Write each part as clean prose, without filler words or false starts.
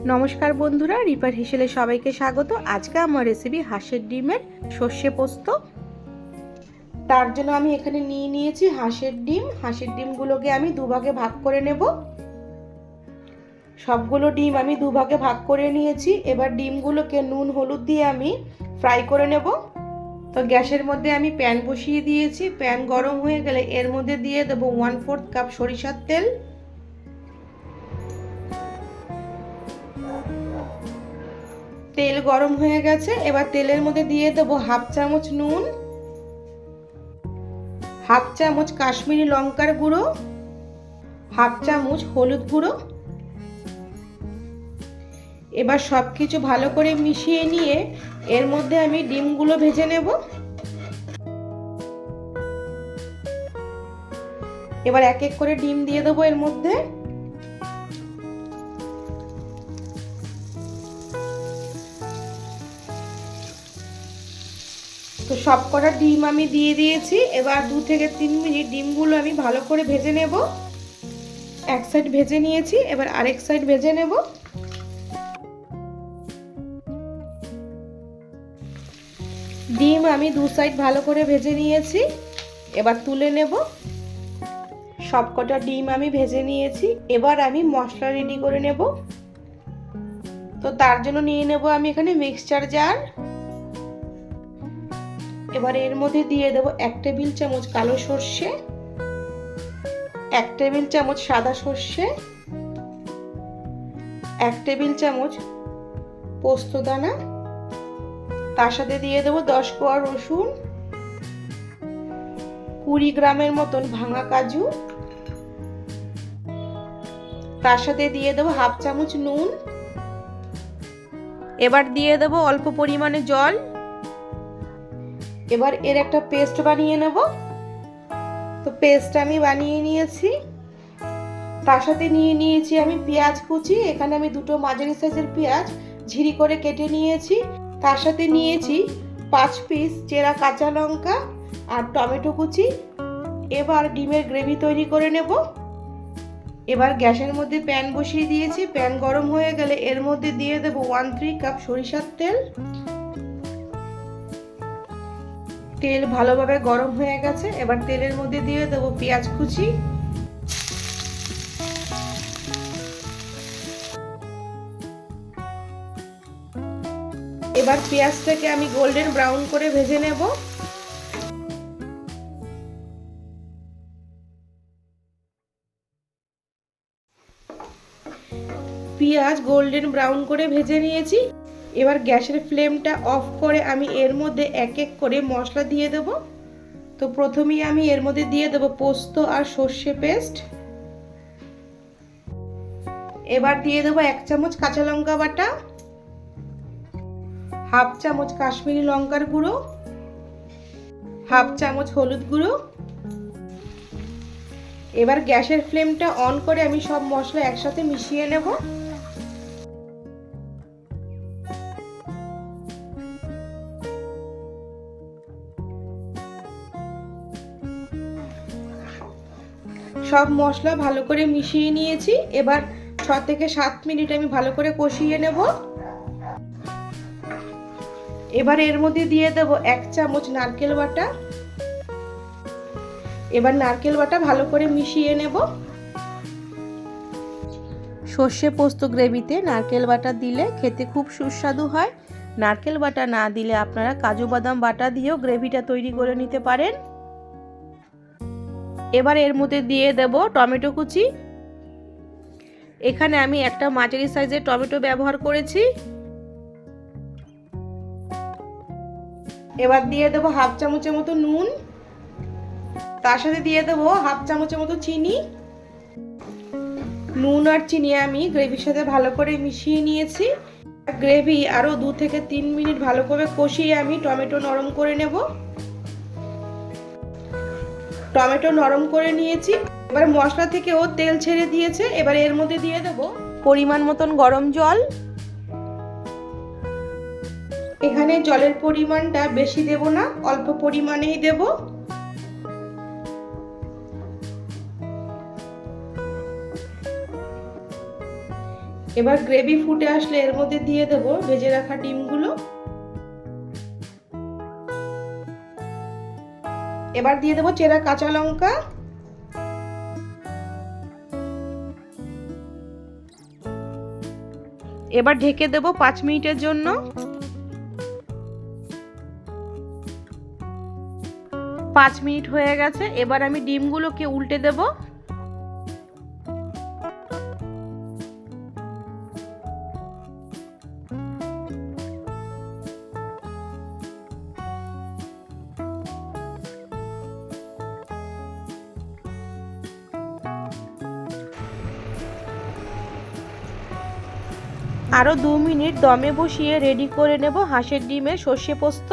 নমস্কার বন্ধুরা, রিপার হেসেলে সবাইকে স্বাগত। আজকে আমার রেসিপি হাঁসের ডিমের সর্ষে পোস্ত। তার জন্য আমি এখানে নিয়ে নিয়েছি হাঁসের ডিম। হাঁসের ডিমগুলোকে আমি দুভাগে ভাগ করে নেব। সবগুলো ডিম আমি দুভাগে ভাগ করে নিয়েছি। এবার ডিমগুলোকে নুন হলুদ দিয়ে আমি ফ্রাই করে নেব। তো গ্যাসের মধ্যে আমি প্যান বসিয়ে দিয়েছি। প্যান গরম হয়ে গেলে এর মধ্যে দিয়ে দেবো 1/4 কাপ সরিষার তেল। তেল গরম হয়ে গেছে। এবার তেলের মধ্যে দিয়ে দেবো 1/2 চামচ নুন, 1/2 চামচ কাশ্মীরি লঙ্কার গুঁড়ো, 1/2 চামচ হলুদ গুঁড়ো। এবার সবকিছু ভালো করে মিশিয়ে নিয়ে এর মধ্যে আমি ডিমগুলো ভেজে নেব। এবার এক এক করে ডিম দিয়ে দেবো এর মধ্যে। তো সব কটা ডিম আমি দিয়ে দিয়েছি। এবার 2 থেকে 3 মিনিট ডিমগুলো আমি ভালো করে ভেজে নেব। এক সাইড ভেজে নিয়েছি, এবার আরেক সাইড ভেজে নেব। ডিম আমি 2 সাইড ভালো করে ভেজে নিয়েছি, এবার তুলে নেব। সবকটা ডিম আমি ভেজে নিয়েছি। এবার আমি মশলা রেডি করে নেব। তো তার জন্য নিয়ে নেব আমি এখানে মিক্সচার জার। এবার এর মধ্যে দিয়ে দেব 1 টেবিল চামচ কালো সর্ষে, 1 টেবিল চামচ সাদা সর্ষে, 1 টেবিল চামচ পোস্ত দানা, তার সাথে দিয়ে দেব 10 কোয়া রসুন, 20 গ্রামের মতন ভাঙা কাজু, তার সাথে দিয়ে দেব 1/2 চামচ নুন। এবার দিয়ে দেব অল্প পরিমাণে জল। এবার এর একটা পেস্ট বানিয়ে নেব। তো পেস্ট আমি বানিয়ে নিয়েছি। তার সাথে নিয়ে নিয়েছি আমি পেঁয়াজ কুচি। এখানে আমি দুটো মাঝারি সাইজের পেঁয়াজ ঝিরি করে কেটে নিয়েছি। তার সাথে নিয়েছি 5 পিস চেরা কাঁচা লঙ্কা আর টমেটো কুচি। এবার ডিমের গ্রেভি তৈরি করে নেব। এবার গ্যাসের মধ্যে প্যান বসিয়ে দিয়েছি। প্যান গরম হয়ে গেলে এর মধ্যে দিয়ে দেব 1/3 কাপ সরিষার তেল। তেল ভালোভাবে গরম হয়ে গেছে। এবার তেলের মধ্যে দিয়ে দেব পেঁয়াজ কুচি, এবার পেঁয়াজটাকে আমি গোল্ডেন ব্রাউন করে ভেজে নেব। পেঁয়াজ গোল্ডেন ব্রাউন করে ভেজে নিয়েছি। এবার গ্যাসের ফ্লেমটা অফ করে আমি এর মধ্যে এক এক করে মশলা দিয়ে দেব। তো প্রথমেই আমি এর মধ্যে দিয়ে দেব পোস্ত আর সর্ষে পেস্ট। এবার দিয়ে দেব 1 চামচ কাঁচা লঙ্কা বাটা, 1/2 চামচ কাশ্মীরি লঙ্কার গুঁড়ো, 1/2 চামচ হলুদ গুঁড়ো। এবার গ্যাসের ফ্লেমটা অন করে আমি সব মশলা একসাথে মিশিয়ে নেব। সব মশলা ভালো করে মিশিয়ে নিয়েছি। এবার 6 থেকে 7 মিনিট আমি ভালো করে কষিয়ে নেব। এবার এর মধ্যে দিয়ে দেব 1 চামচ নারকেল বাটা। এবার নারকেল বাটা ভালো করে মিশিয়ে নেব। সর্ষে পোস্ত গ্রেভিতে নারকেল বাটা দিলে খেতে খুব সুস্বাদু হয়। নারকেল বাটা না দিলে আপনারা কাজু বাদাম বাটা দিয়েও গ্রেভিটা তৈরি করে নিতে পারেন। এবার এর মধ্যে দিয়ে দেব টমেটো কুচি। এখানে আমি একটা মাঝারি সাইজের টমেটো ব্যবহার করেছি। এবার দিয়ে দেব 1/2 চামচের মতো নুন, তার সাথে দিয়ে দেব 1/2 চামচের মতো চিনি। নুন আর চিনি আমি গ্রেভির সাথে ভালো করে মিশিয়ে নিয়েছি। গ্রেভি আরো 2 থেকে 3 মিনিট ভালো করে কষিয়ে আমি টমেটো নরম করে নেব। টমেটো নরম করে নিয়েছি। এবার মশলা থেকে ও তেল ছেড়ে দিয়েছে। এবার এর মধ্যে দিয়ে দেব পরিমাণ মতন গরম জল। এখানে জলের পরিমাণটা বেশি দেব না, অল্প পরিমাণেই দেব। এবার গ্রেভি ফুটে আসলে এর মধ্যে দিয়ে দেব ভেজে রাখা ডিমগুলো। এবার দিয়ে দেব চেরা কাঁচা লঙ্কা, এবার ঢেকে দেব 5 মিনিটের জন্য। 5 মিনিট হয়ে গেছে, এবার আমি ডিমগুলোকে উল্টে দেব। আরও 2 মিনিট দমে বসিয়ে রেডি করে নেব হাঁসের ডিমের সর্ষে পোস্ত।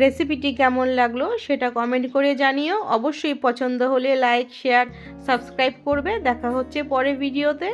রেসিপিটি কেমন লাগলো সেটা কমেন্ট করে জানিও। অবশ্যই পছন্দ হলে লাইক, শেয়ার, সাবস্ক্রাইব করবে। দেখা হচ্ছে পরের ভিডিওতে।